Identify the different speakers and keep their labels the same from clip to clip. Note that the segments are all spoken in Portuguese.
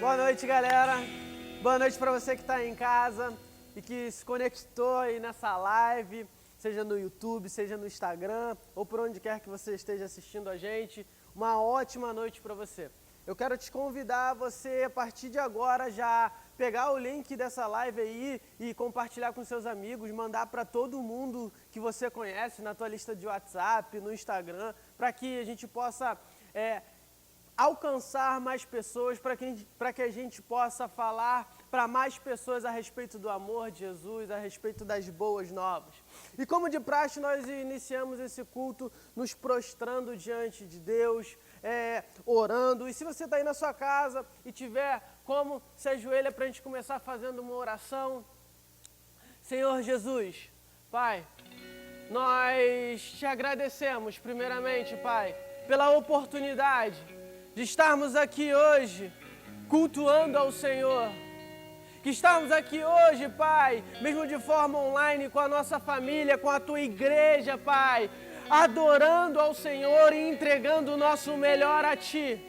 Speaker 1: Boa noite, galera. Boa noite para você que está em casa e que se conectou aí nessa live, seja no YouTube, seja no Instagram ou por onde quer que você esteja assistindo a gente. Uma ótima noite para você. Eu quero te convidar a você, a partir de agora, já pegar o link dessa live aí e compartilhar com seus amigos, mandar para todo mundo que você conhece na tua lista de WhatsApp, no Instagram, para que a gente possa alcançar mais pessoas, para que a gente possa falar para mais pessoas a respeito do amor de Jesus, a respeito das boas novas. E como de praxe, nós iniciamos esse culto nos prostrando diante de Deus, orando. E se você está aí na sua casa e tiver como, se ajoelha para a gente começar fazendo uma oração. Senhor Jesus, Pai, nós te agradecemos primeiramente, Pai, pela oportunidade de estarmos aqui hoje cultuando ao Senhor. Que estamos aqui hoje, Pai, mesmo de forma online, com a nossa família, com a Tua igreja, Pai, adorando ao Senhor e entregando o nosso melhor a Ti.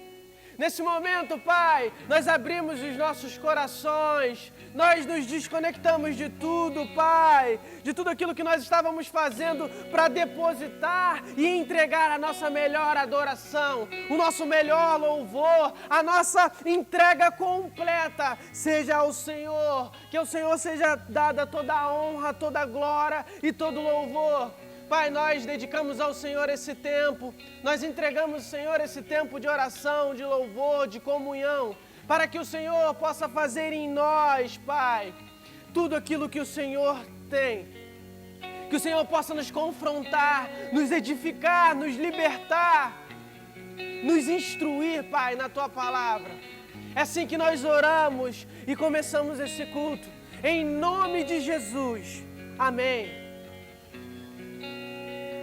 Speaker 1: Nesse momento, Pai, nós abrimos os nossos corações, nós nos desconectamos de tudo, Pai, de tudo aquilo que nós estávamos fazendo para depositar e entregar a nossa melhor adoração, o nosso melhor louvor, a nossa entrega completa, seja ao Senhor, que ao Senhor seja dada toda a honra, toda a glória e todo o louvor. Pai, nós dedicamos ao Senhor esse tempo, nós entregamos ao Senhor esse tempo de oração, de louvor, de comunhão, para que o Senhor possa fazer em nós, Pai, tudo aquilo que o Senhor tem. Que o Senhor possa nos confrontar, nos edificar, nos libertar, nos instruir, Pai, na Tua palavra. É assim que nós oramos e começamos esse culto, em nome de Jesus. Amém.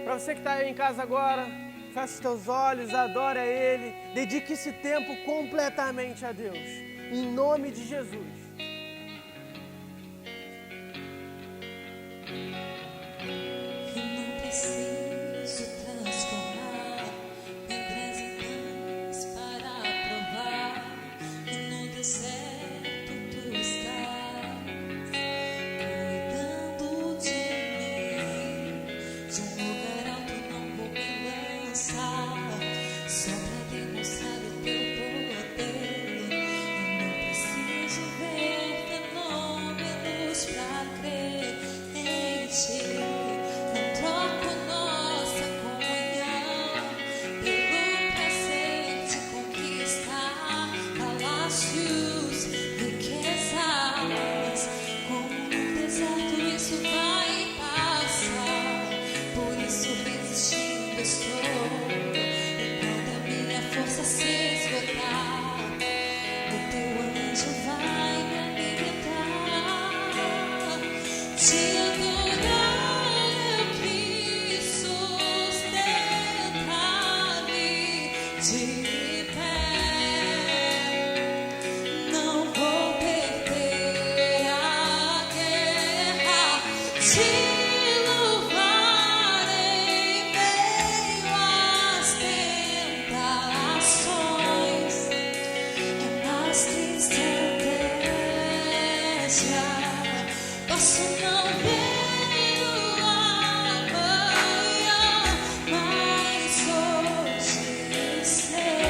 Speaker 1: Para você que está aí em casa agora, feche os teus olhos, adore a Ele, dedique esse tempo completamente a Deus, em nome de Jesus.
Speaker 2: Eu não preciso transformar pedras em pães para provar que no deserto Tu estás cuidando de mim. De um lugar alto não vou me lançar, só para demonstrar o Teu poder. Eu não preciso ver fenômenos para crer em Ti. Não troco nossa comunhão pelo prazer de conquistar palácios, riquezas. Como no deserto isso vai passar, por isso resistindo estou. E quando a minha força se esgotar, o Teu anjo vai me alimentar. Te adorar eu quis sustentar-me de pé. Não vou perder a guerra. Te louvar em meio às tentações. É mais que estratégia. Posso não ver o amanhã, mas hoje sei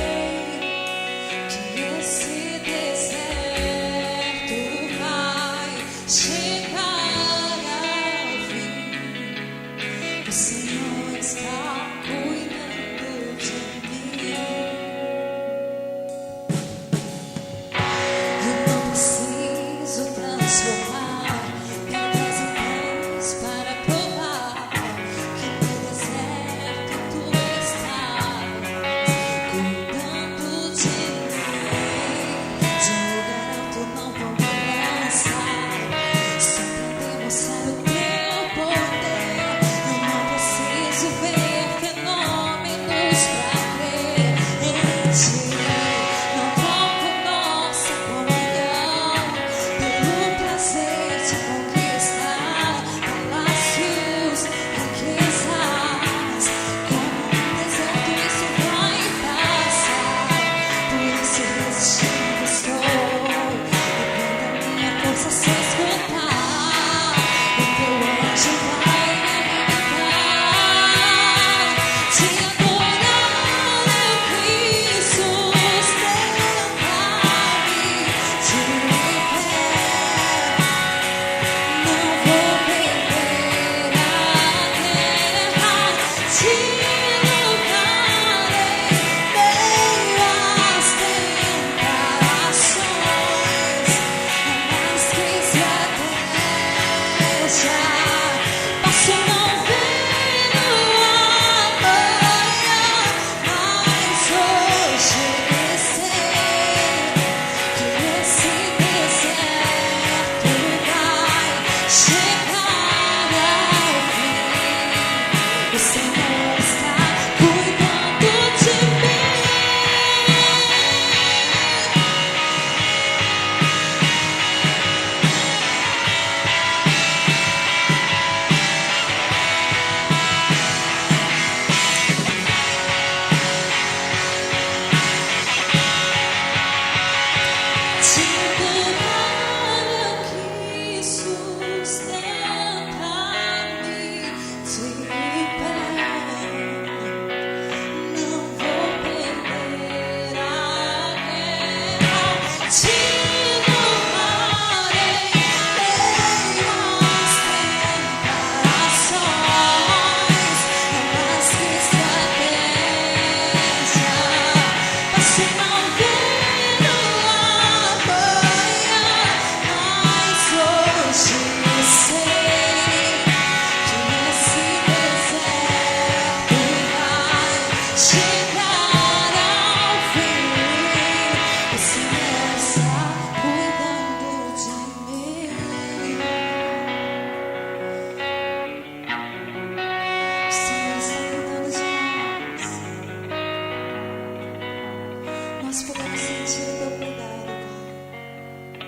Speaker 2: nós podemos sentir o teu cuidado, Pai.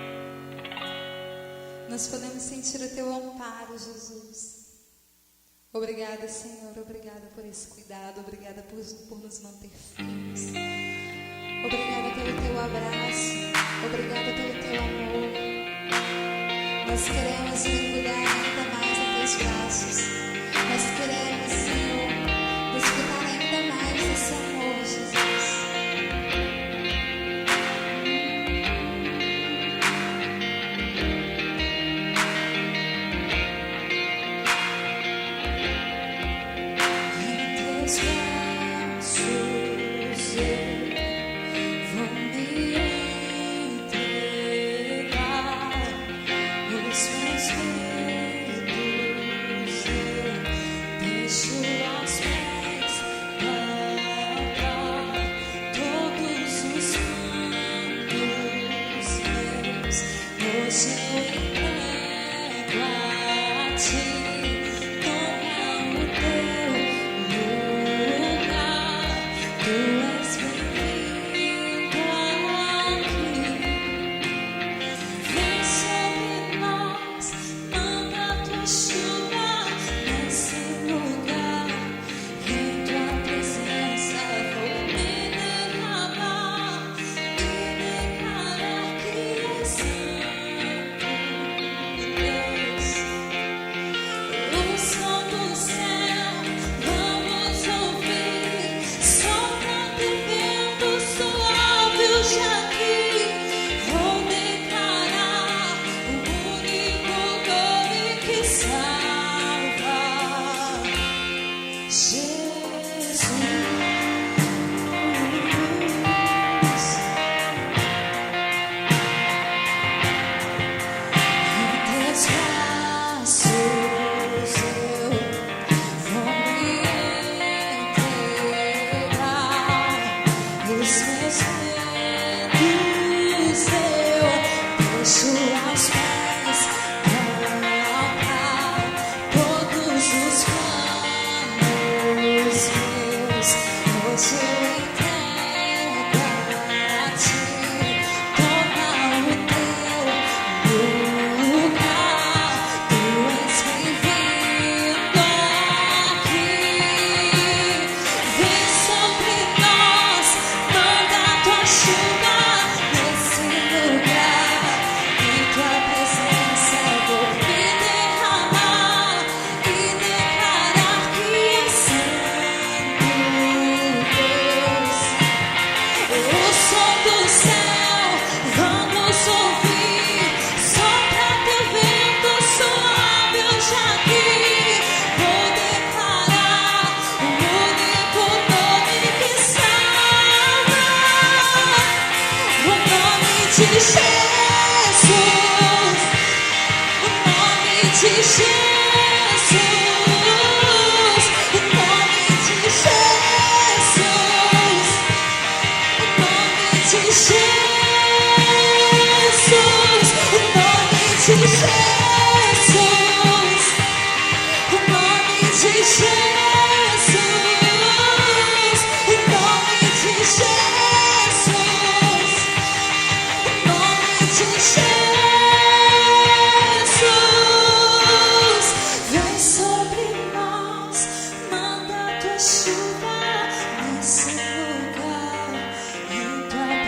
Speaker 2: Nós podemos sentir o teu amparo, Jesus. Obrigada, Senhor, obrigada por esse cuidado, obrigada por nos manter firmes. Obrigada pelo teu abraço, obrigada pelo teu amor. Nós queremos mergulhar ainda mais em teus braços. Nós queremos, Senhor, desfrutar ainda mais desse amor, Jesus.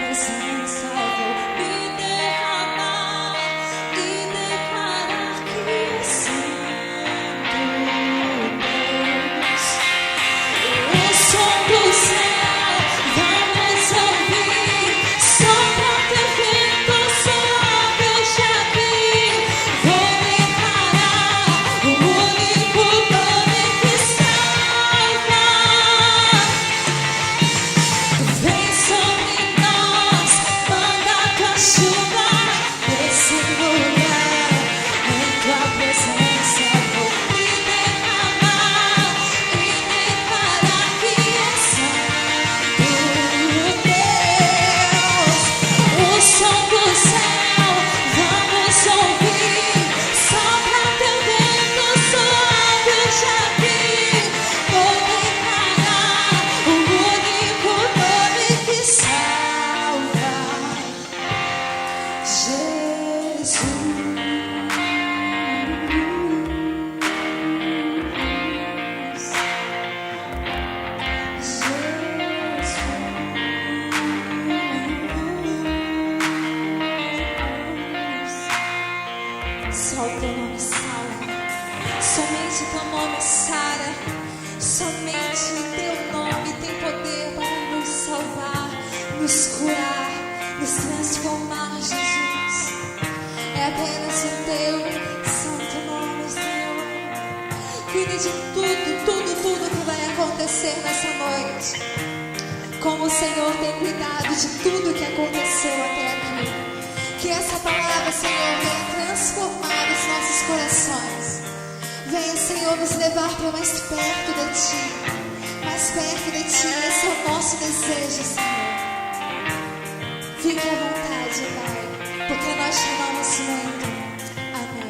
Speaker 3: Presença vou me derramar e declarar.
Speaker 2: de tudo que vai acontecer nessa noite. Como o Senhor tem cuidado de tudo que aconteceu até aqui. Que essa palavra, Senhor, venha transformar os nossos corações. Venha, Senhor, nos levar para mais perto de Ti. Mais perto de Ti, esse é o nosso desejo, Senhor. Fique à vontade, Pai, porque nós te amamos muito. Amém.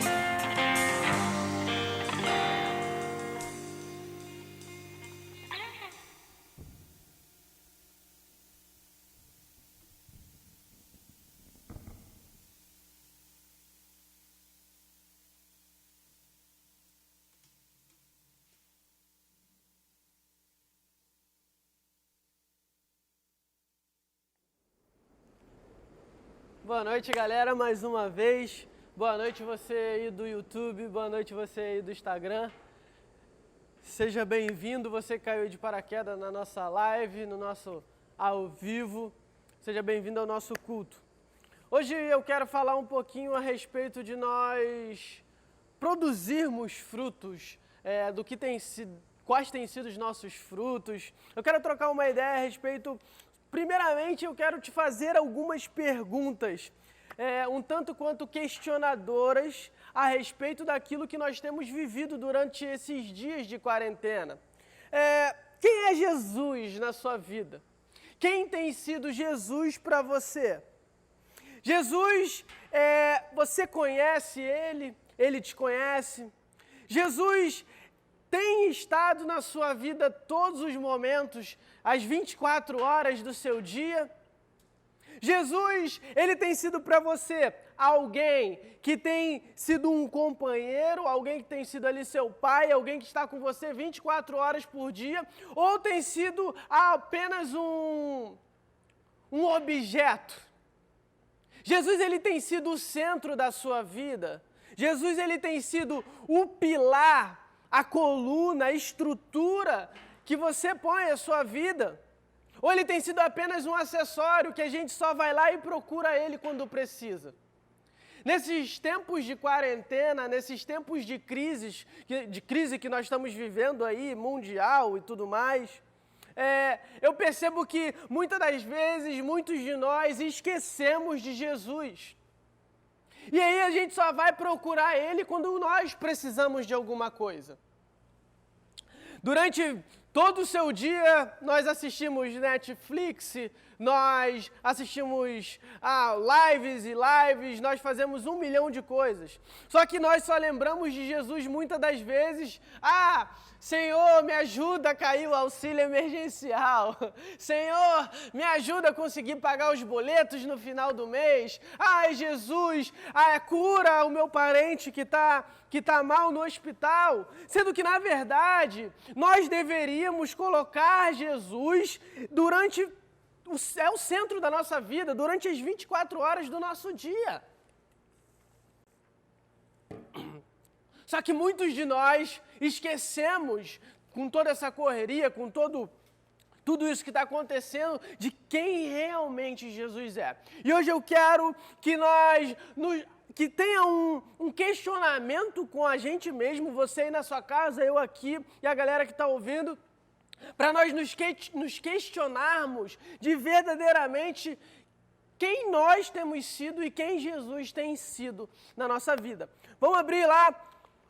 Speaker 1: Boa noite, galera, mais uma vez. Boa noite você aí do YouTube, boa noite você aí do Instagram. Seja bem-vindo, você que caiu de paraquedas na nossa live, no nosso ao vivo. Seja bem-vindo ao nosso culto. Hoje eu quero falar um pouquinho a respeito de nós produzirmos frutos, do que tem sido, quais têm sido os nossos frutos. Eu quero trocar uma ideia a respeito. Primeiramente, eu quero te fazer algumas perguntas, um tanto quanto questionadoras, a respeito daquilo que nós temos vivido durante esses dias de quarentena. Quem é Jesus na sua vida? Quem tem sido Jesus para você? Jesus, você conhece Ele? Ele te conhece? Jesus tem estado na sua vida todos os momentos, as 24 horas do seu dia? Jesus, Ele tem sido para você alguém que tem sido um companheiro, alguém que tem sido ali seu pai, alguém que está com você 24 horas por dia, ou tem sido apenas um objeto? Jesus, Ele tem sido o centro da sua vida. Jesus, Ele tem sido o pilar, a coluna, a estrutura que você põe a sua vida? Ou Ele tem sido apenas um acessório que a gente só vai lá e procura Ele quando precisa? Nesses tempos de quarentena, nesses tempos de crise que nós estamos vivendo aí, mundial e tudo mais, eu percebo que muitas das vezes, muitos de nós esquecemos de Jesus. E aí a gente só vai procurar Ele quando nós precisamos de alguma coisa. Durante todo o seu dia, nós assistimos Netflix, nós assistimos lives e lives, nós fazemos 1 milhão de coisas. Só que nós só lembramos de Jesus muitas das vezes, Senhor, me ajuda a cair o auxílio emergencial. Senhor, me ajuda a conseguir pagar os boletos no final do mês. Ai, Jesus, cura o meu parente que tá mal no hospital. Sendo que, na verdade, nós deveríamos colocar Jesus durante o centro da nossa vida, durante as 24 horas do nosso dia. Só que muitos de nós esquecemos, com toda essa correria, com tudo isso que está acontecendo, de quem realmente Jesus é. E hoje eu quero que que tenha um questionamento com a gente mesmo, você aí na sua casa, eu aqui e a galera que está ouvindo, para nós nos questionarmos de verdadeiramente quem nós temos sido e quem Jesus tem sido na nossa vida. Vamos abrir lá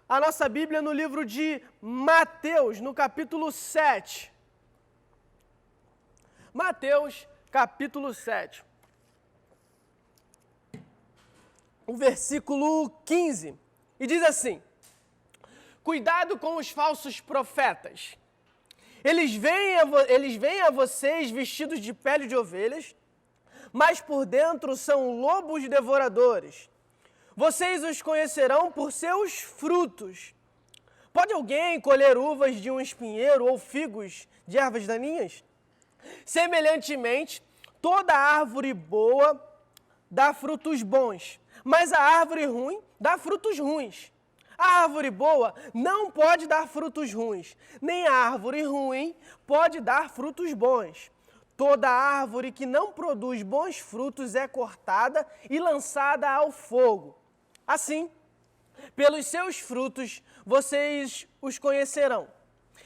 Speaker 1: a nossa Bíblia no livro de Mateus, no capítulo 7. Mateus, capítulo 7. O versículo 15. E diz assim: cuidado com os falsos profetas. Eles vêm a vocês vestidos de pele de ovelhas, mas por dentro são lobos devoradores. Vocês os conhecerão por seus frutos. Pode alguém colher uvas de um espinheiro ou figos de ervas daninhas? Semelhantemente, toda árvore boa dá frutos bons, mas a árvore ruim dá frutos ruins. A árvore boa não pode dar frutos ruins, nem a árvore ruim pode dar frutos bons. Toda árvore que não produz bons frutos é cortada e lançada ao fogo. Assim, Pelos seus frutos vocês os conhecerão.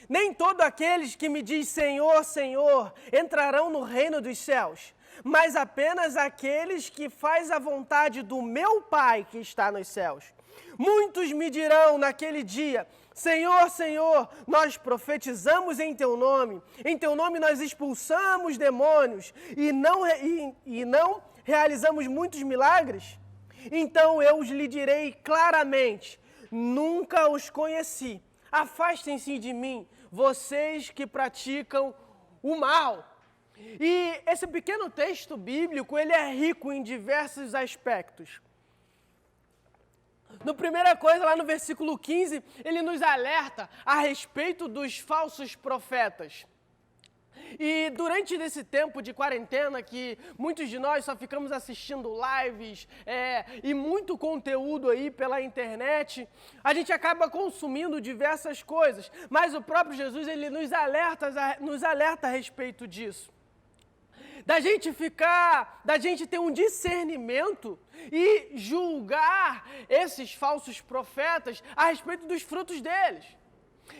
Speaker 1: Nem todos aqueles que me diz Senhor, Senhor, entrarão no reino dos céus, mas apenas aqueles que faz a vontade do meu Pai que está nos céus. Muitos me dirão naquele dia, Senhor, Senhor, nós profetizamos em Teu nome nós expulsamos demônios e não realizamos muitos milagres? Então eu lhe direi claramente, nunca os conheci. Afastem-se de mim, vocês que praticam o mal. E esse pequeno texto bíblico, ele é rico em diversos aspectos. No primeira coisa, lá no versículo 15, ele nos alerta a respeito dos falsos profetas. E durante esse tempo de quarentena, que muitos de nós só ficamos assistindo lives e muito conteúdo aí pela internet, a gente acaba consumindo diversas coisas, mas o próprio Jesus, ele nos alerta a respeito disso. Da gente ter um discernimento e julgar esses falsos profetas a respeito dos frutos deles.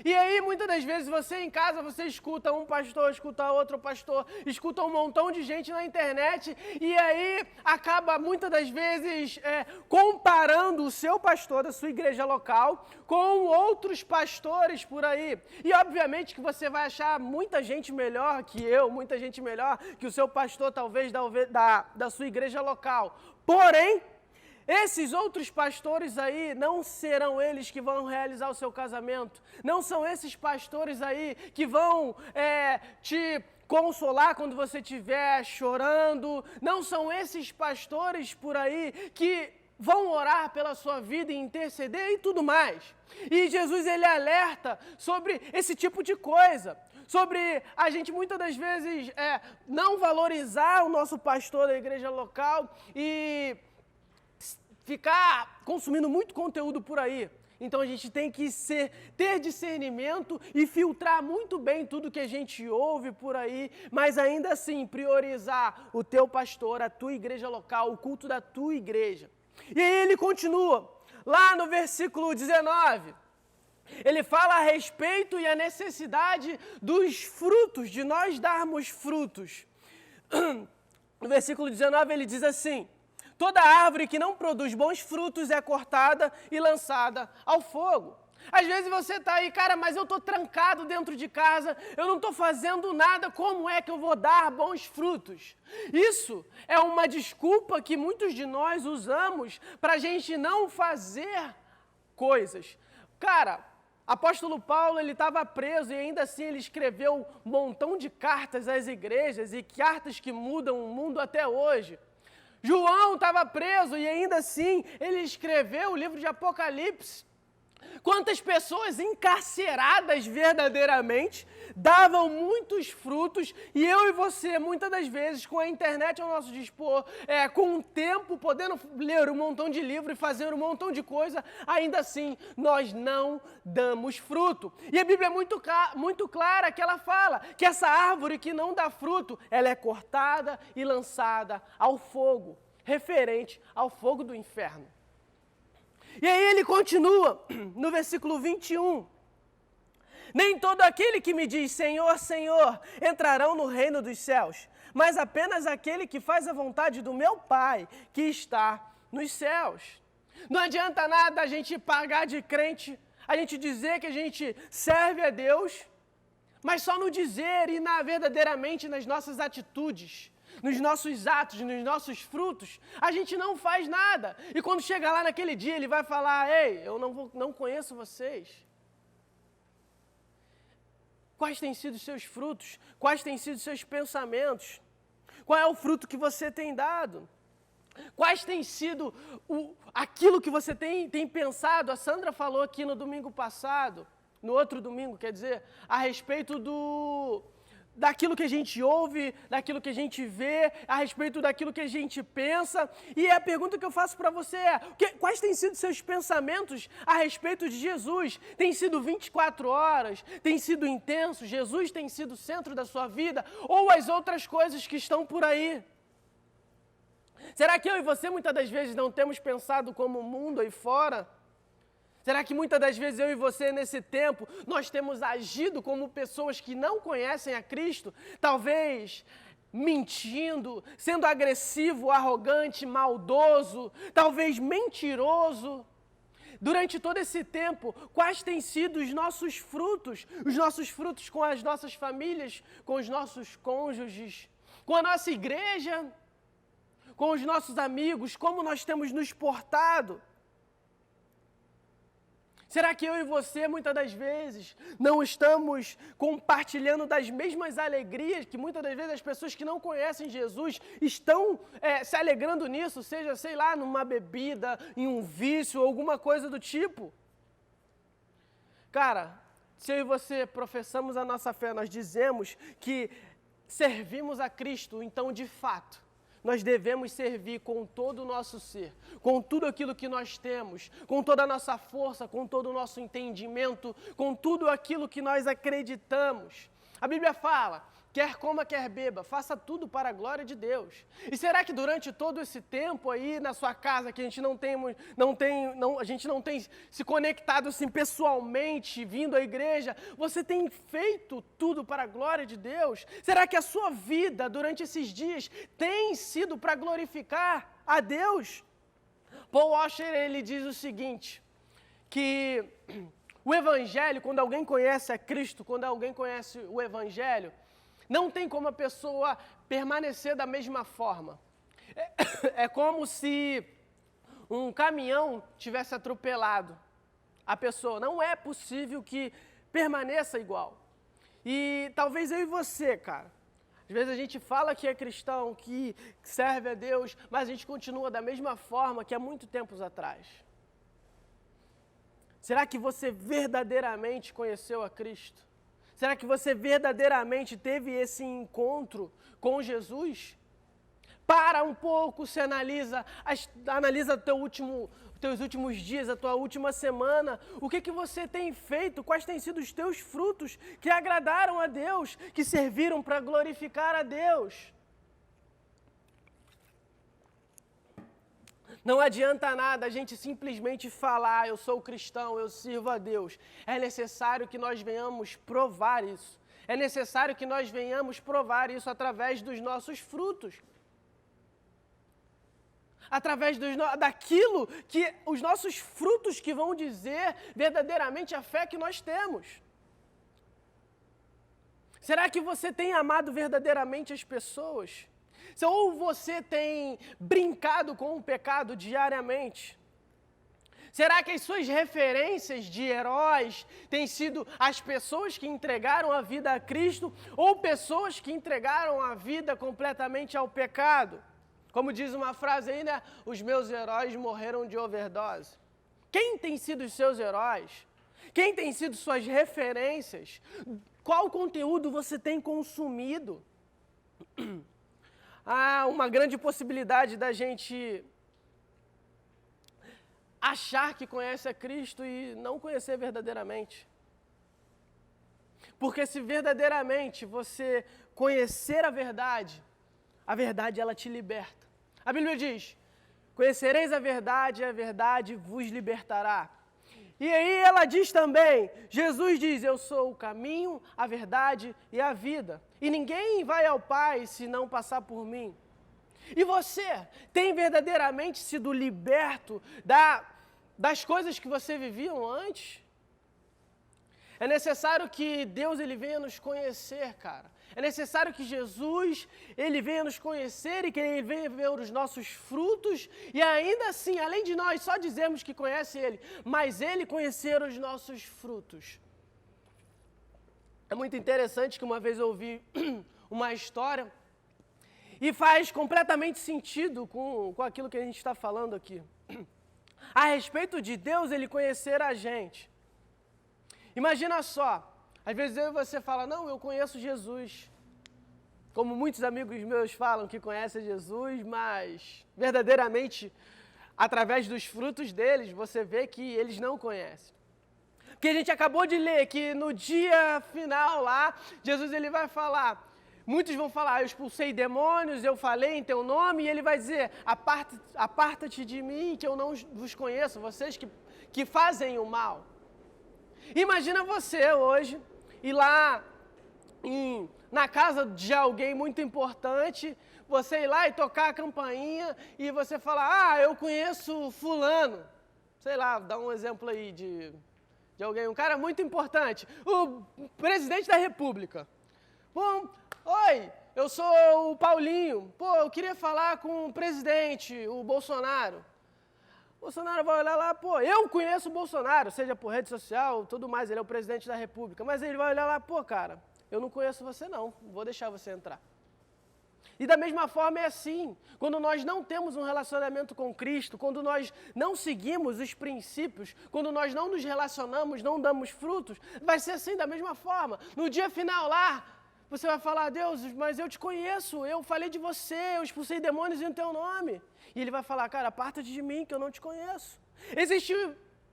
Speaker 1: E aí, muitas das vezes, você em casa, você escuta um pastor, escuta outro pastor, escuta um montão de gente na internet, e aí acaba, muitas das vezes, comparando o seu pastor da sua igreja local com outros pastores por aí. E, obviamente, que você vai achar muita gente melhor que eu, muita gente melhor que o seu pastor, talvez, da sua igreja local. Porém, esses outros pastores aí não serão eles que vão realizar o seu casamento. Não são esses pastores aí que vão te consolar quando você estiver chorando. Não são esses pastores por aí que vão orar pela sua vida e interceder e tudo mais. E Jesus, ele alerta sobre esse tipo de coisa. Sobre a gente muitas das vezes não valorizar o nosso pastor da igreja local e ficar consumindo muito conteúdo por aí. Então a gente tem que ter discernimento e filtrar muito bem tudo que a gente ouve por aí, mas ainda assim priorizar o teu pastor, a tua igreja local, o culto da tua igreja. E aí ele continua, lá no versículo 19, ele fala a respeito e a necessidade dos frutos, de nós darmos frutos. No versículo 19 ele diz assim, toda árvore que não produz bons frutos é cortada e lançada ao fogo. Às vezes você está aí, cara, mas eu estou trancado dentro de casa, eu não estou fazendo nada, como é que eu vou dar bons frutos? Isso é uma desculpa que muitos de nós usamos para a gente não fazer coisas. Cara, apóstolo Paulo, ele estava preso e ainda assim ele escreveu um montão de cartas às igrejas e cartas que mudam o mundo até hoje. João estava preso e ainda assim ele escreveu o livro de Apocalipse. Quantas pessoas encarceradas verdadeiramente davam muitos frutos e eu e você, muitas das vezes, com a internet ao nosso dispor, com o tempo, podendo ler um montão de livros e fazer um montão de coisa, ainda assim nós não damos fruto. E a Bíblia é muito clara que ela fala que essa árvore que não dá fruto, ela é cortada e lançada ao fogo, referente ao fogo do inferno. E aí ele continua, no versículo 21. Nem todo aquele que me diz Senhor, Senhor, entrarão no reino dos céus, mas apenas aquele que faz a vontade do meu Pai que está nos céus. Não adianta nada a gente pagar de crente, a gente dizer que a gente serve a Deus, mas só no dizer e verdadeiramente nas nossas atitudes, nos nossos atos, nos nossos frutos, a gente não faz nada. E quando chega lá naquele dia, ele vai falar, ei, eu não conheço vocês. Quais têm sido os seus frutos? Quais têm sido os seus pensamentos? Qual é o fruto que você tem dado? Quais têm sido aquilo que você tem pensado? A Sandra falou aqui no domingo passado, no outro domingo, quer dizer, a respeito daquilo que a gente ouve, daquilo que a gente vê, a respeito daquilo que a gente pensa. E a pergunta que eu faço para você é, quais têm sido seus pensamentos a respeito de Jesus? Tem sido 24 horas? Tem sido intenso? Jesus tem sido o centro da sua vida? Ou as outras coisas que estão por aí? Será que eu e você muitas das vezes não temos pensado como o mundo aí fora? Será que muitas das vezes eu e você, nesse tempo, nós temos agido como pessoas que não conhecem a Cristo? Talvez mentindo, sendo agressivo, arrogante, maldoso, talvez mentiroso. Durante todo esse tempo, quais têm sido os nossos frutos com as nossas famílias, com os nossos cônjuges, com a nossa igreja, com os nossos amigos, como nós temos nos portado? Será que eu e você, muitas das vezes, não estamos compartilhando das mesmas alegrias que muitas das vezes as pessoas que não conhecem Jesus estão se alegrando nisso, seja, sei lá, numa bebida, em um vício, alguma coisa do tipo? Cara, se eu e você professamos a nossa fé, nós dizemos que servimos a Cristo, então, de fato, nós devemos servir com todo o nosso ser, com tudo aquilo que nós temos, com toda a nossa força, com todo o nosso entendimento, com tudo aquilo que nós acreditamos. A Bíblia fala, quer coma, quer beba, faça tudo para a glória de Deus. E será que durante todo esse tempo aí na sua casa, que a gente a gente não tem se conectado assim pessoalmente, vindo à igreja, você tem feito tudo para a glória de Deus? Será que a sua vida durante esses dias tem sido para glorificar a Deus? Paul Washer, ele diz o seguinte, que o Evangelho, quando alguém conhece a Cristo, quando alguém conhece o Evangelho, não tem como a pessoa permanecer da mesma forma. É como se um caminhão tivesse atropelado a pessoa. Não é possível que permaneça igual. E talvez eu e você, cara. Às vezes a gente fala que é cristão, que serve a Deus, mas a gente continua da mesma forma que há muito tempos atrás. Será que você verdadeiramente conheceu a Cristo? Será que você verdadeiramente teve esse encontro com Jesus? Para um pouco, se analisa teus últimos dias, a tua última semana. O que você tem feito? Quais têm sido os teus frutos que agradaram a Deus, que serviram para glorificar a Deus? Não adianta nada a gente simplesmente falar, eu sou cristão, eu sirvo a Deus. É necessário que nós venhamos provar isso. É necessário que nós venhamos provar isso através dos nossos frutos. Através daquilo que os nossos frutos que vão dizer verdadeiramente a fé que nós temos. Será que você tem amado verdadeiramente as pessoas? Ou você tem brincado com o pecado diariamente? Será que as suas referências de heróis têm sido as pessoas que entregaram a vida a Cristo ou pessoas que entregaram a vida completamente ao pecado? Como diz uma frase aí, né? Os meus heróis morreram de overdose. Quem tem sido os seus heróis? Quem tem sido suas referências? Qual conteúdo você tem consumido? Há uma grande possibilidade da gente achar que conhece a Cristo e não conhecer verdadeiramente. Porque se verdadeiramente você conhecer a verdade ela te liberta. A Bíblia diz, conhecereis a verdade vos libertará. E aí ela diz também, Jesus diz, eu sou o caminho, a verdade e a vida. E ninguém vai ao Pai se não passar por mim. E você tem verdadeiramente sido liberto das coisas que você vivia antes? É necessário que Deus ele venha nos conhecer, cara. É necessário que Jesus ele venha nos conhecer e que ele venha ver os nossos frutos e ainda assim, além de nós só dizermos que conhece ele, mas ele conhecer os nossos frutos. É muito interessante que uma vez eu ouvi uma história e faz completamente sentido com aquilo que a gente está falando aqui. A respeito de Deus, ele conhecer a gente. Imagina só, às vezes eu e você falam, não, eu conheço Jesus. Como muitos amigos meus falam que conhecem Jesus, mas verdadeiramente, através dos frutos deles, você vê que eles não conhecem. Porque a gente acabou de ler que no dia final lá, Jesus ele vai falar, muitos vão falar, eu expulsei demônios, eu falei em teu nome, e ele vai dizer, aparta-te de mim, que eu não vos conheço, vocês que fazem o mal. Imagina você hoje ir lá na casa de alguém muito importante, você ir lá e tocar a campainha e você falar, eu conheço fulano. Sei lá, dá um exemplo aí de alguém, um cara muito importante, o presidente da República. Bom, oi, eu sou o Paulinho, eu queria falar com o presidente, o Bolsonaro. O Bolsonaro vai olhar lá, eu conheço o Bolsonaro, seja por rede social, tudo mais, ele é o presidente da República, mas ele vai olhar lá, cara, eu não conheço você não, vou deixar você entrar. E da mesma forma é assim, quando nós não temos um relacionamento com Cristo, quando nós não seguimos os princípios, quando nós não nos relacionamos, não damos frutos, vai ser assim da mesma forma. No dia final lá, você vai falar, Deus, mas eu te conheço, eu falei de você, eu expulsei demônios em teu nome. E ele vai falar, cara, aparta-te de mim que eu não te conheço. Existe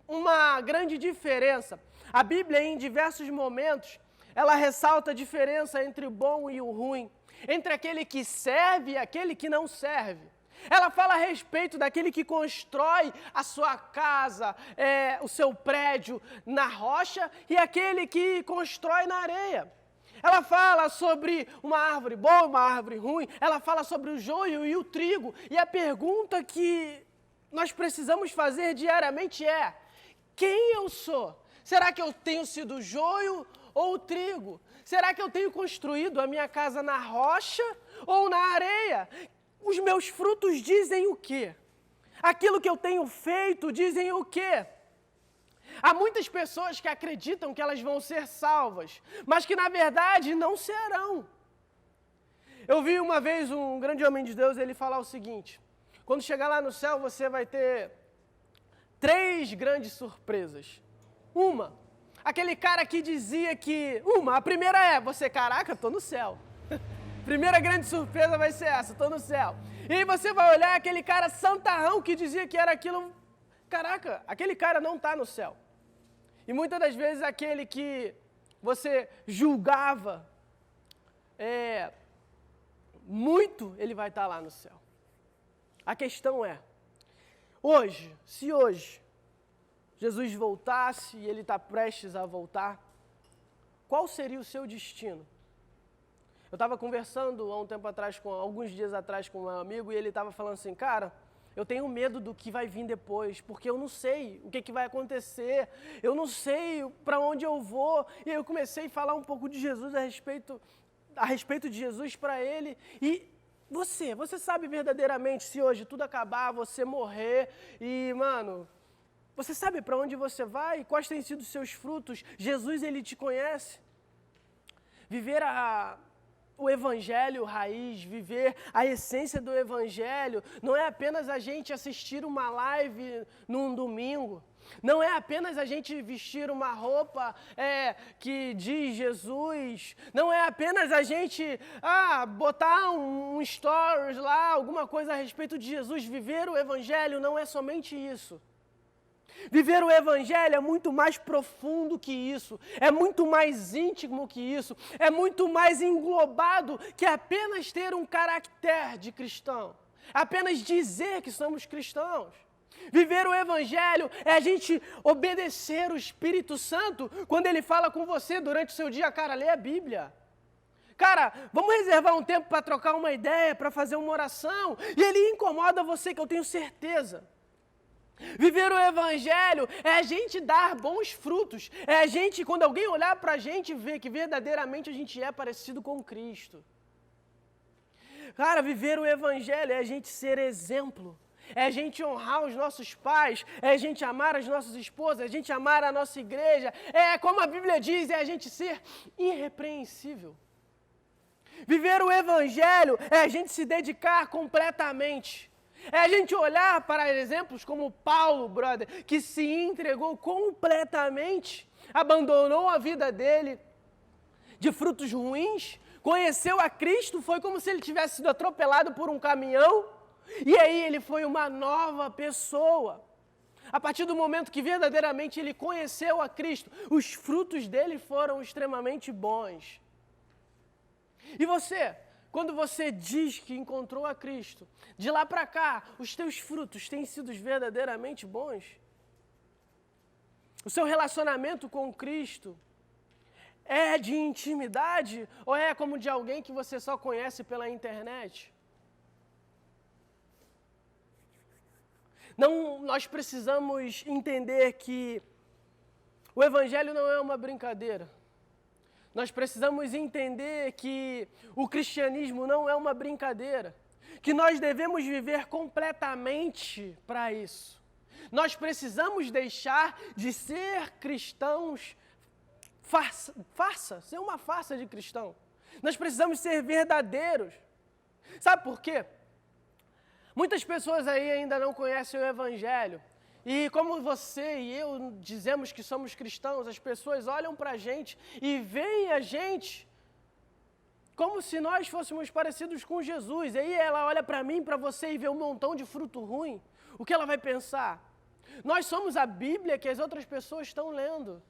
Speaker 1: uma grande diferença. A Bíblia, em diversos momentos, ela ressalta a diferença entre o bom e o ruim, entre aquele que serve e aquele que não serve. Ela fala a respeito daquele que constrói a sua casa, o seu prédio na rocha e aquele que constrói na areia. Ela fala sobre uma árvore boa e uma árvore ruim, ela fala sobre o joio e o trigo. E a pergunta que nós precisamos fazer diariamente é, quem eu sou? Será que eu tenho sido joio ou o trigo? Será que eu tenho construído a minha casa na rocha ou na areia? Os meus frutos dizem o quê? Aquilo que eu tenho feito dizem o quê? Há muitas pessoas que acreditam que elas vão ser salvas, mas que na verdade não serão. Eu vi uma vez um grande homem de Deus ele falar o seguinte, quando chegar lá no céu você vai ter 3 grandes surpresas. Uma, aquele cara que dizia que... a primeira é, você, caraca, tô no céu. Primeira grande surpresa vai ser essa, tô no céu. E aí você vai olhar aquele cara santarrão que dizia que era aquilo... Caraca, aquele cara não está no céu. E muitas das vezes aquele que você julgava muito, ele vai estar lá no céu. A questão é, se hoje Jesus voltasse e ele está prestes a voltar, qual seria o seu destino? Eu estava conversando há um tempo atrás, alguns dias atrás com um amigo, e ele estava falando assim, cara, eu tenho medo do que vai vir depois, porque eu não sei o que vai acontecer, eu não sei para onde eu vou. E aí eu comecei a falar um pouco de Jesus a respeito de Jesus para ele. E você sabe verdadeiramente se hoje tudo acabar, você morrer e, mano, você sabe para onde você vai? Quais têm sido os seus frutos? Jesus, ele te conhece. Viver o evangelho raiz, viver a essência do evangelho, não é apenas a gente assistir uma live num domingo, não é apenas a gente vestir uma roupa que diz Jesus, não é apenas a gente botar um stories lá, alguma coisa a respeito de Jesus. Viver o evangelho não é somente isso. Viver o evangelho é muito mais profundo que isso, é muito mais íntimo que isso, é muito mais englobado que apenas ter um caráter de cristão, apenas dizer que somos cristãos. Viver o evangelho é a gente obedecer o Espírito Santo quando ele fala com você durante o seu dia, cara, lê a Bíblia. Cara, vamos reservar um tempo para trocar uma ideia, para fazer uma oração, e ele incomoda você, que eu tenho certeza. Viver o evangelho é a gente dar bons frutos, é a gente, quando alguém olhar para a gente, ver que verdadeiramente a gente é parecido com Cristo. Cara, viver o evangelho é a gente ser exemplo, é a gente honrar os nossos pais, é a gente amar as nossas esposas, é a gente amar a nossa igreja, é como a Bíblia diz, é a gente ser irrepreensível. Viver o evangelho é a gente se dedicar completamente. É a gente olhar para exemplos como Paulo, brother, que se entregou completamente, abandonou a vida dele de frutos ruins, conheceu a Cristo, foi como se ele tivesse sido atropelado por um caminhão, e aí ele foi uma nova pessoa. A partir do momento que verdadeiramente ele conheceu a Cristo, os frutos dele foram extremamente bons. E você? Quando você diz que encontrou a Cristo, de lá para cá, os teus frutos têm sido verdadeiramente bons? O seu relacionamento com Cristo é de intimidade ou é como de alguém que você só conhece pela internet? Não, nós precisamos entender que o Evangelho não é uma brincadeira. Nós precisamos entender que o cristianismo não é uma brincadeira, que nós devemos viver completamente para isso. Nós precisamos deixar de ser cristãos ser uma farsa de cristão. Nós precisamos ser verdadeiros. Sabe por quê? Muitas pessoas aí ainda não conhecem o Evangelho. E como você e eu dizemos que somos cristãos, as pessoas olham para a gente e veem a gente como se nós fôssemos parecidos com Jesus. E aí ela olha para mim, para você e vê um montão de fruto ruim. O que ela vai pensar? Nós somos a Bíblia que as outras pessoas estão lendo.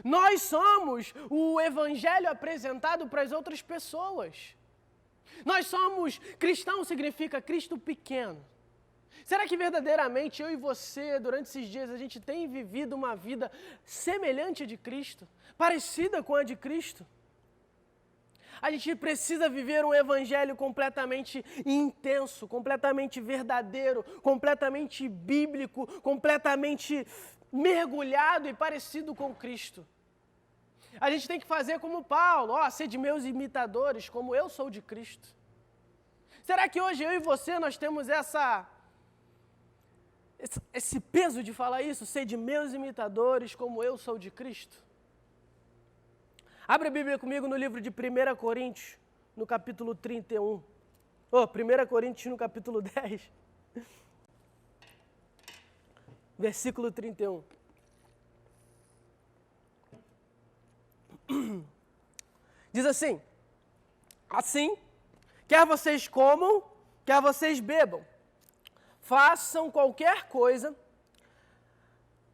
Speaker 1: Nós somos o Evangelho apresentado para as outras pessoas. Nós somos, cristão significa Cristo pequeno. Será que verdadeiramente eu e você, durante esses dias, a gente tem vivido uma vida semelhante à de Cristo? Parecida com a de Cristo? A gente precisa viver um evangelho completamente intenso, completamente verdadeiro, completamente bíblico, completamente mergulhado e parecido com Cristo. A gente tem que fazer como Paulo, ser de meus imitadores, como eu sou de Cristo. Será que hoje eu e você nós temos esse peso de falar isso, ser de meus imitadores, como eu sou de Cristo? Abre a Bíblia comigo no livro de 1 Coríntios, no capítulo 31. 1 Coríntios, no capítulo 10. Versículo 31. Diz assim: assim, quer vocês comam, quer vocês bebam, façam qualquer coisa,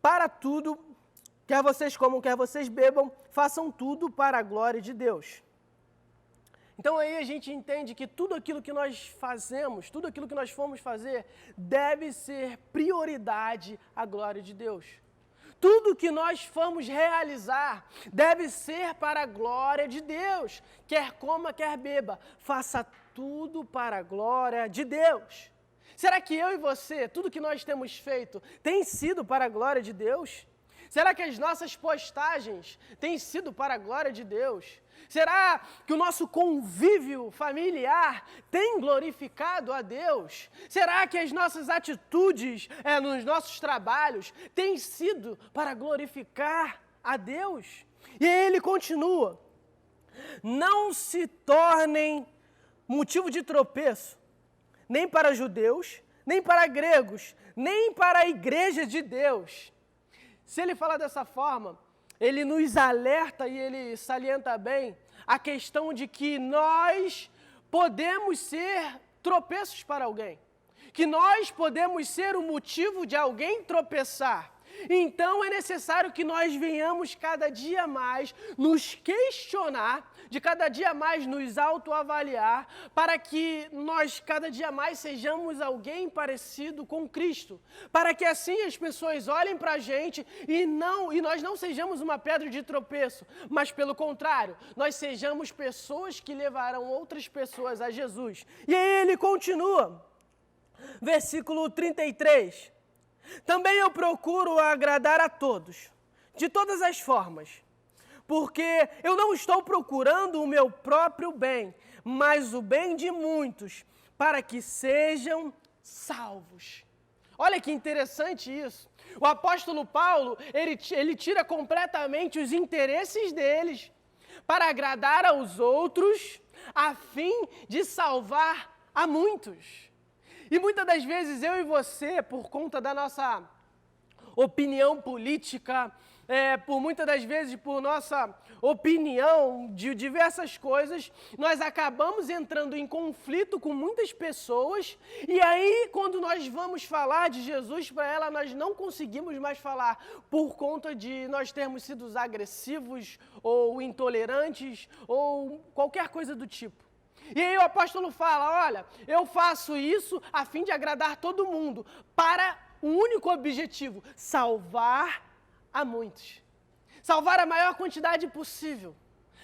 Speaker 1: para tudo, quer vocês comam, quer vocês bebam, façam tudo para a glória de Deus. Então aí a gente entende que tudo aquilo que nós fazemos, tudo aquilo que nós formos fazer, deve ser prioridade à glória de Deus. Tudo que nós formos realizar deve ser para a glória de Deus. Quer coma, quer beba, faça tudo para a glória de Deus. Será que eu e você, tudo que nós temos feito, tem sido para a glória de Deus? Será que as nossas postagens têm sido para a glória de Deus? Será que o nosso convívio familiar tem glorificado a Deus? Será que as nossas atitudes nos nossos trabalhos têm sido para glorificar a Deus? E ele continua: não se tornem motivo de tropeço, nem para judeus, nem para gregos, nem para a igreja de Deus. Se ele fala dessa forma, ele nos alerta e ele salienta bem a questão de que nós podemos ser tropeços para alguém, que nós podemos ser o motivo de alguém tropeçar. Então é necessário que nós venhamos cada dia mais nos questionar, de cada dia mais nos autoavaliar, para que nós cada dia mais sejamos alguém parecido com Cristo, para que assim as pessoas olhem para a gente e nós não sejamos uma pedra de tropeço, mas pelo contrário, nós sejamos pessoas que levarão outras pessoas a Jesus. E aí ele continua, versículo 33. Também eu procuro agradar a todos, de todas as formas, porque eu não estou procurando o meu próprio bem, mas o bem de muitos, para que sejam salvos. Olha que interessante isso. O apóstolo Paulo, ele tira completamente os interesses deles para agradar aos outros, a fim de salvar a muitos. E muitas das vezes eu e você, por conta da nossa opinião política, por muitas das vezes por nossa opinião de diversas coisas, nós acabamos entrando em conflito com muitas pessoas e aí quando nós vamos falar de Jesus para ela, nós não conseguimos mais falar por conta de nós termos sido agressivos ou intolerantes ou qualquer coisa do tipo. E aí o apóstolo fala, olha, eu faço isso a fim de agradar todo mundo, para um único objetivo, salvar a muitos. Salvar a maior quantidade possível.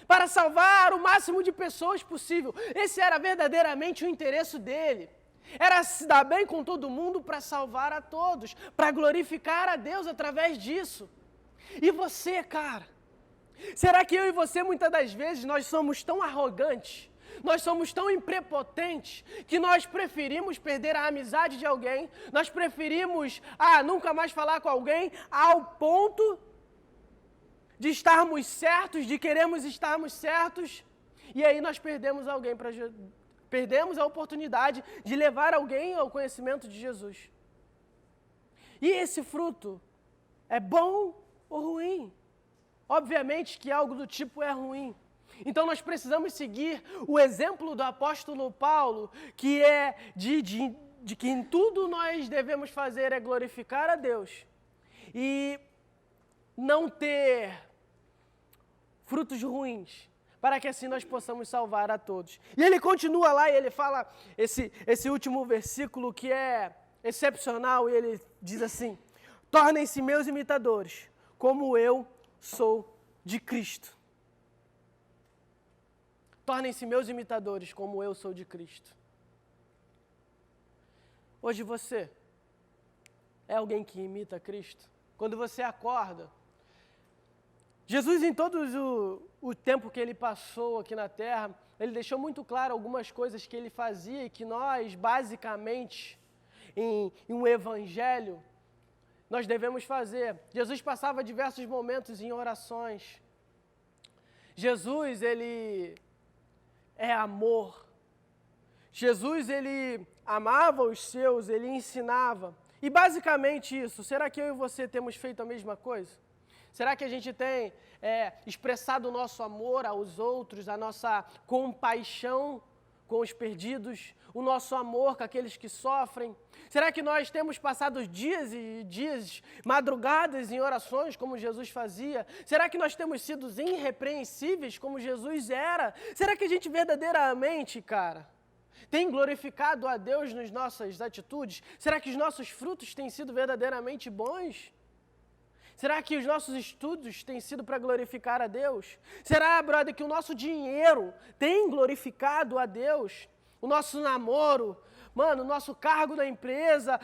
Speaker 1: Para salvar o máximo de pessoas possível. Esse era verdadeiramente o interesse dele. Era se dar bem com todo mundo para salvar a todos, para glorificar a Deus através disso. E você, cara? Será que eu e você, muitas das vezes, nós somos tão arrogantes, nós somos tão imprepotentes, que nós preferimos perder a amizade de alguém, nós preferimos, nunca mais falar com alguém, ao ponto de estarmos certos, de queremos estarmos certos, e aí nós perdemos alguém para perdemos a oportunidade de levar alguém ao conhecimento de Jesus. E esse fruto é bom ou ruim? Obviamente que algo do tipo é ruim. Então nós precisamos seguir o exemplo do apóstolo Paulo, que é de que em tudo nós devemos fazer é glorificar a Deus e não ter frutos ruins, para que assim nós possamos salvar a todos. E ele continua lá e ele fala esse último versículo que é excepcional, e ele diz assim: tornem-se meus imitadores, como eu sou de Cristo. Tornem-se meus imitadores, como eu sou de Cristo. Hoje você é alguém que imita Cristo? Quando você acorda, Jesus, em todo o tempo que ele passou aqui na terra, ele deixou muito claro algumas coisas que ele fazia e que nós, basicamente, em um evangelho, nós devemos fazer. Jesus passava diversos momentos em orações. Jesus, ele é amor. Jesus, ele amava os seus, ele ensinava. E basicamente isso, será que eu e você temos feito a mesma coisa? Será que a gente tem expressado o nosso amor aos outros, a nossa compaixão com os perdidos, o nosso amor com aqueles que sofrem? Será que nós temos passado dias e dias, madrugadas em orações, como Jesus fazia? Será que nós temos sido irrepreensíveis, como Jesus era? Será que a gente verdadeiramente, cara, tem glorificado a Deus nas nossas atitudes? Será que os nossos frutos têm sido verdadeiramente bons? Será que os nossos estudos têm sido para glorificar a Deus? Será, brother, que o nosso dinheiro tem glorificado a Deus? O nosso namoro, mano, o nosso cargo na empresa,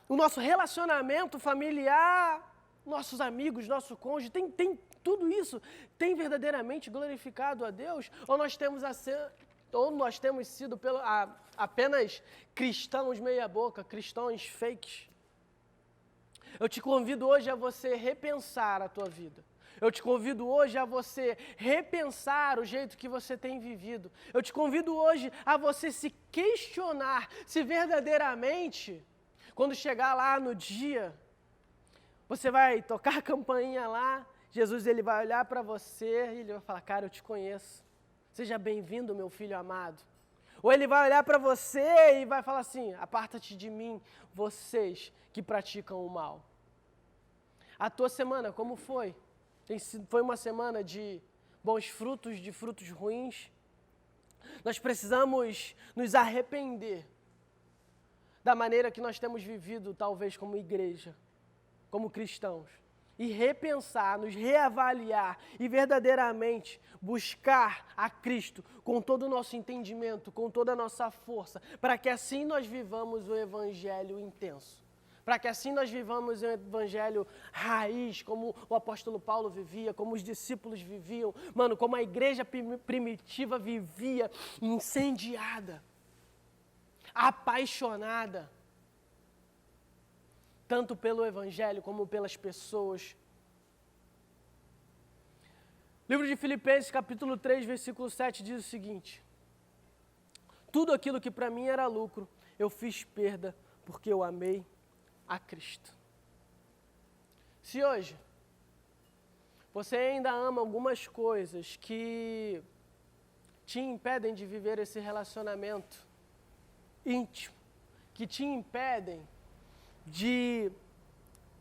Speaker 1: o nosso relacionamento familiar, nossos amigos, nosso cônjuge, tem tudo isso tem verdadeiramente glorificado a Deus? Ou nós temos sido apenas cristãos meia boca, cristãos fakes? Eu te convido hoje a você repensar a tua vida. Eu te convido hoje a você repensar o jeito que você tem vivido. Eu te convido hoje a você se questionar se verdadeiramente, quando chegar lá no dia, você vai tocar a campainha lá, Jesus ele vai olhar para você e ele vai falar: cara, eu te conheço. Seja bem-vindo, meu filho amado. Ou ele vai olhar para você e vai falar assim: aparta-te de mim, vocês que praticam o mal. A tua semana, como foi? Foi uma semana de bons frutos, de frutos ruins? Nós precisamos nos arrepender da maneira que nós temos vivido, talvez como igreja, como cristãos. E repensar, nos reavaliar e verdadeiramente buscar a Cristo com todo o nosso entendimento, com toda a nossa força, para que assim nós vivamos o evangelho intenso. Para que assim nós vivamos o evangelho raiz, como o apóstolo Paulo vivia, como os discípulos viviam, mano, como a igreja primitiva vivia, incendiada, apaixonada, tanto pelo evangelho como pelas pessoas. Livro de Filipenses, capítulo 3, versículo 7, diz o seguinte: tudo aquilo que para mim era lucro, eu fiz perda, porque eu amei a Cristo. Se hoje você ainda ama algumas coisas que te impedem de viver esse relacionamento íntimo, que te impedem de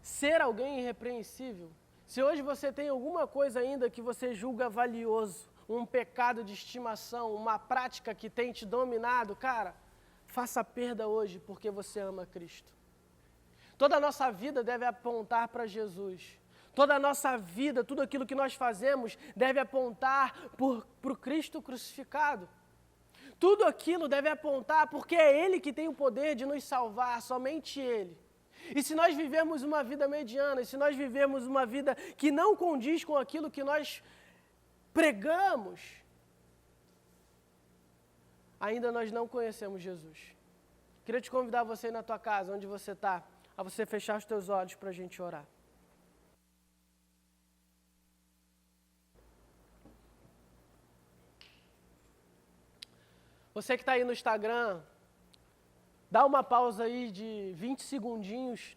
Speaker 1: ser alguém irrepreensível, se hoje você tem alguma coisa ainda que você julga valioso, um pecado de estimação, uma prática que tem te dominado, cara, faça perda hoje porque você ama Cristo. Toda a nossa vida deve apontar para Jesus. Toda a nossa vida, tudo aquilo que nós fazemos, deve apontar para o Cristo crucificado. Tudo aquilo deve apontar porque é Ele que tem o poder de nos salvar, somente Ele. E se nós vivemos uma vida mediana, se nós vivemos uma vida que não condiz com aquilo que nós pregamos, ainda nós não conhecemos Jesus. Queria te convidar você aí na tua casa, onde você está, a você fechar os teus olhos para a gente orar. Você que está aí no Instagram, dá uma pausa aí de 20 segundinhos,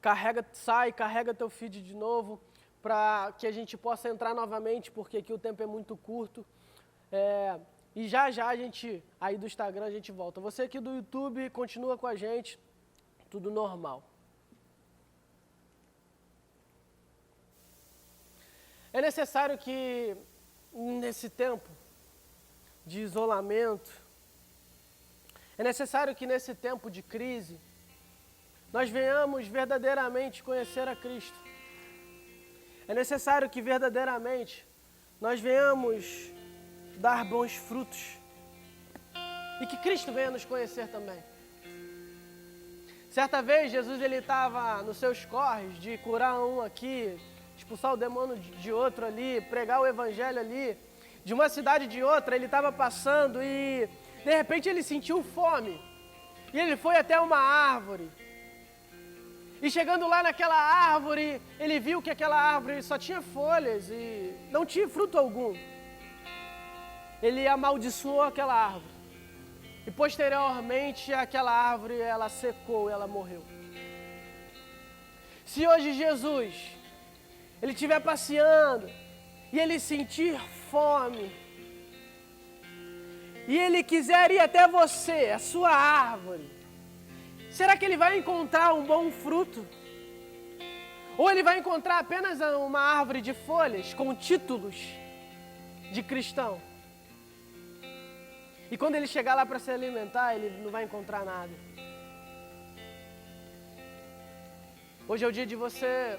Speaker 1: carrega teu feed de novo, para que a gente possa entrar novamente, porque aqui o tempo é muito curto. E já a gente, aí do Instagram, a gente volta. Você aqui do YouTube, continua com a gente, tudo normal. É necessário que, nesse tempo de isolamento, é necessário que nesse tempo de crise, nós venhamos verdadeiramente conhecer a Cristo. É necessário que verdadeiramente nós venhamos dar bons frutos e que Cristo venha nos conhecer também. Certa vez, Jesus ele estava nos seus corres de curar um aqui, expulsar o demônio de outro ali, pregar o evangelho ali, de uma cidade de outra, ele estava passando e de repente ele sentiu fome. E ele foi até uma árvore. E chegando lá naquela árvore, ele viu que aquela árvore só tinha folhas e não tinha fruto algum. Ele amaldiçoou aquela árvore. E posteriormente aquela árvore, ela secou, ela morreu. Se hoje Jesus, ele estiver passeando e ele sentir fome, e ele quiser ir até você, a sua árvore, será que ele vai encontrar um bom fruto? Ou ele vai encontrar apenas uma árvore de folhas com títulos de cristão? E quando ele chegar lá para se alimentar, ele não vai encontrar nada. Hoje é o dia de você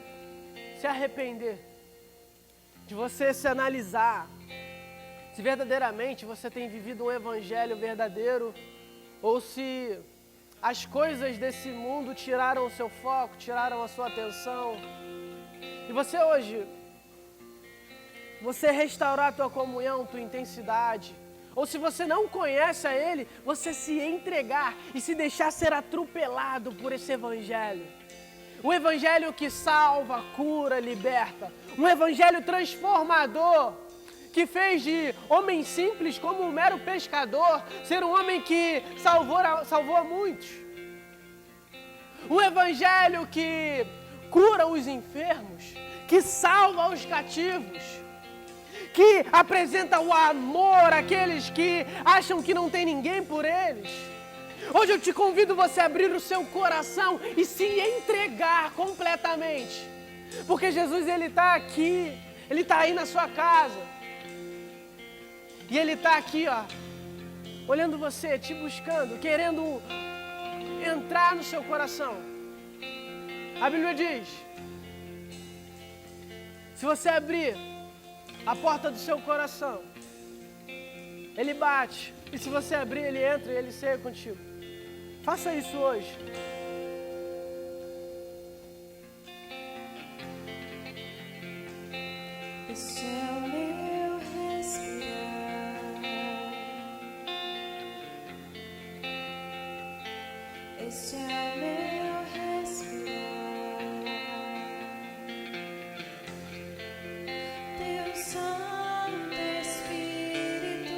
Speaker 1: se arrepender, de você se analisar, se verdadeiramente você tem vivido um evangelho verdadeiro, ou se as coisas desse mundo tiraram o seu foco, tiraram a sua atenção. E você hoje, você restaurar a tua comunhão, tua intensidade, ou se você não conhece a Ele, você se entregar e se deixar ser atropelado por esse evangelho. O evangelho que salva, cura, liberta. Um evangelho transformador, que fez de homem simples como um mero pescador, ser um homem que salvou a muitos. Um evangelho que cura os enfermos, que salva os cativos, que apresenta o amor àqueles que acham que não tem ninguém por eles. Hoje eu te convido você a abrir o seu coração e se entregar completamente. Porque Jesus, Ele está aqui, Ele está aí na sua casa. E Ele está aqui, ó, olhando você, te buscando, querendo entrar no seu coração. A Bíblia diz, se você abrir a porta do seu coração, Ele bate. E se você abrir, Ele entra e Ele ceia contigo. Faça isso hoje.
Speaker 2: Esse é o meu respirar. Esse é o meu respirar. Teu Santo Espírito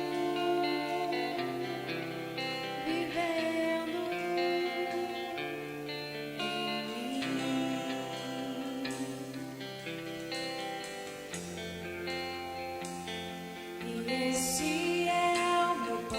Speaker 2: vivendo em mim. E esse é o meu pão.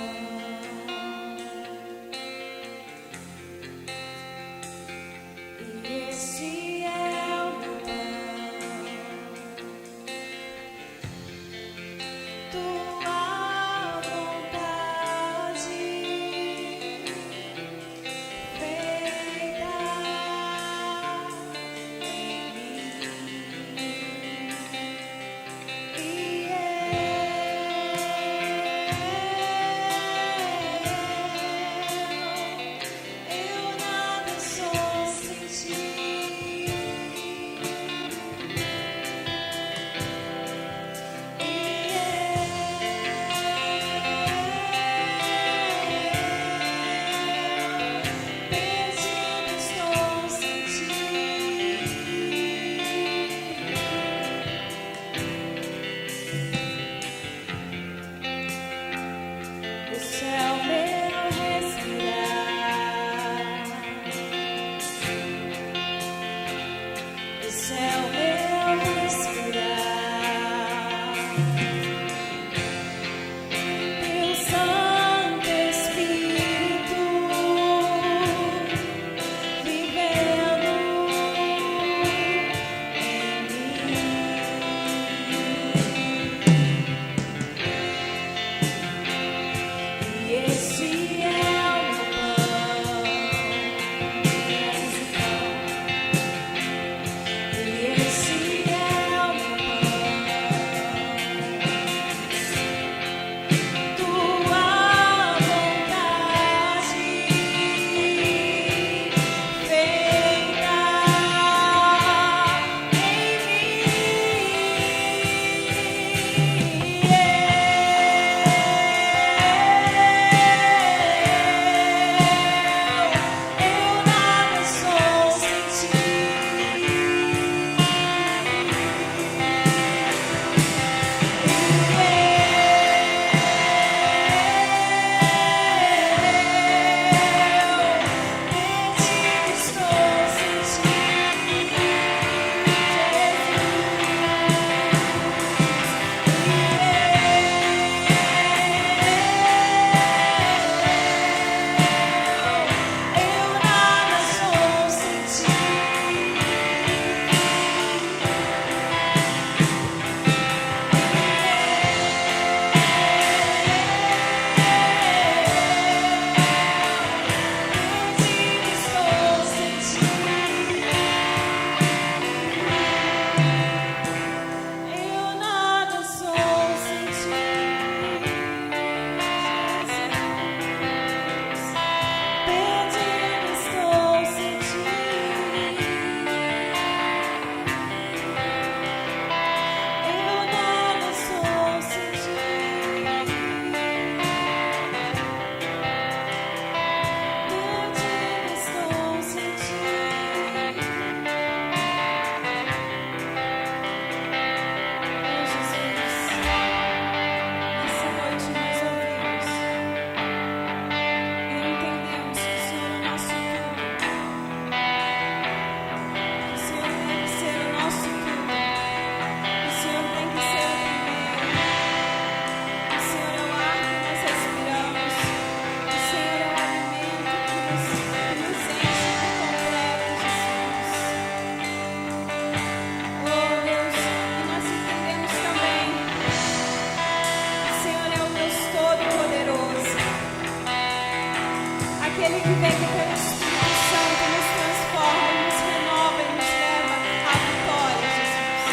Speaker 3: aquele que vem com teu Espírito Santo nos transforma, nos renova e nos leva à vitória, Jesus.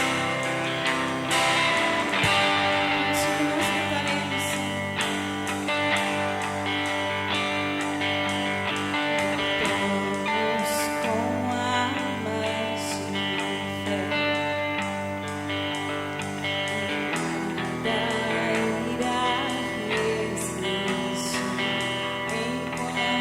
Speaker 3: Contigo nós lutaremos. Todos com armas de fé. Nada irá resistir enquanto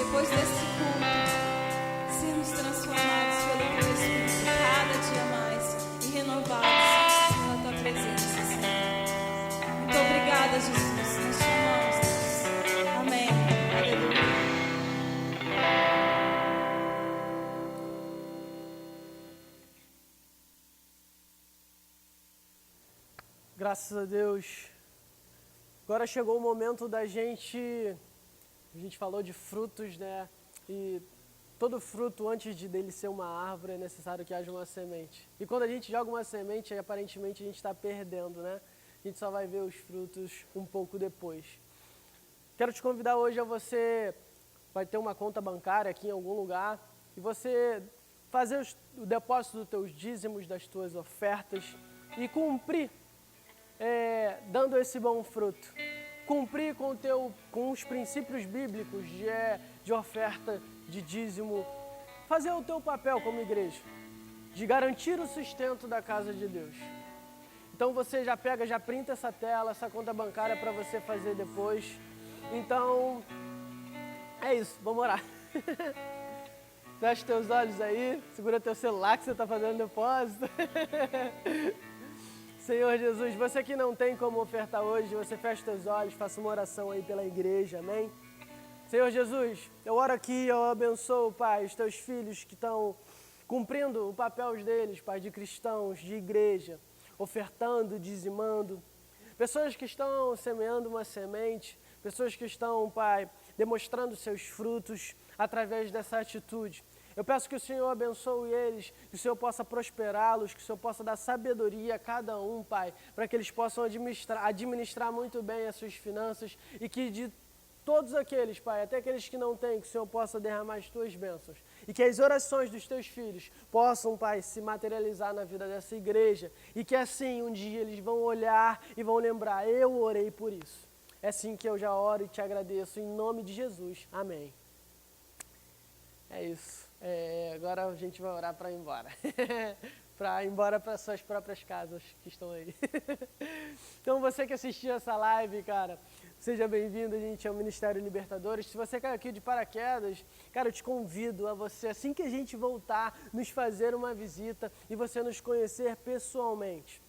Speaker 3: depois desse culto, sermos transformados pelo Teu Espírito cada dia mais e renovados pela Tua presença, Senhor. Muito obrigada, Jesus. Nós te amamos, Deus. Amém. Aleluia.
Speaker 1: Graças a Deus. Agora chegou o momento da gente... A gente falou de frutos, né? E todo fruto, antes dele ser uma árvore, é necessário que haja uma semente. E quando a gente joga uma semente, aparentemente a gente está perdendo, né? A gente só vai ver os frutos um pouco depois. Quero te convidar hoje a você... Vai ter uma conta bancária aqui em algum lugar. E você fazer o depósito dos teus dízimos, das tuas ofertas. E cumprir, dando esse bom fruto. Cumprir com os princípios bíblicos de oferta, de dízimo, fazer o teu papel como igreja, de garantir o sustento da casa de Deus. Então você já pega, já printa essa tela, essa conta bancária para você fazer depois. Então, é isso, vamos orar. Fecha teus olhos aí, segura teu celular que você está fazendo depósito. Senhor Jesus, você que não tem como ofertar hoje, você fecha os teus olhos, faça uma oração aí pela igreja, amém? Senhor Jesus, eu oro aqui, eu abençoo, Pai, os teus filhos que estão cumprindo o papel deles, Pai, de cristãos, de igreja, ofertando, dizimando. Pessoas que estão semeando uma semente, pessoas que estão, Pai, demonstrando seus frutos através dessa atitude. Eu peço que o Senhor abençoe eles, que o Senhor possa prosperá-los, que o Senhor possa dar sabedoria a cada um, Pai, para que eles possam administrar muito bem as suas finanças e que de todos aqueles, Pai, até aqueles que não têm, que o Senhor possa derramar as tuas bênçãos e que as orações dos teus filhos possam, Pai, se materializar na vida dessa igreja e que assim um dia eles vão olhar e vão lembrar, eu orei por isso. É assim que eu já oro e te agradeço, em nome de Jesus. Amém. É isso. Agora a gente vai orar para ir embora. Para ir embora para suas próprias casas que estão aí. Então você que assistiu essa live, cara, seja bem-vindo, a gente é o Ministério Libertadores. Se você caiu aqui de paraquedas, cara, eu te convido a você, assim que a gente voltar, nos fazer uma visita e você nos conhecer pessoalmente.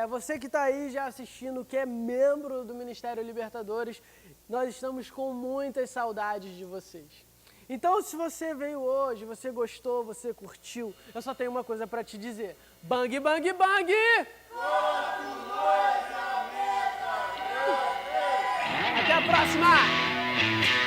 Speaker 1: Você que está aí já assistindo, que é membro do Ministério Libertadores, nós estamos com muitas saudades de vocês. Então, se você veio hoje, você gostou, você curtiu, eu só tenho uma coisa para te dizer. Bang, bang, bang! Até a próxima!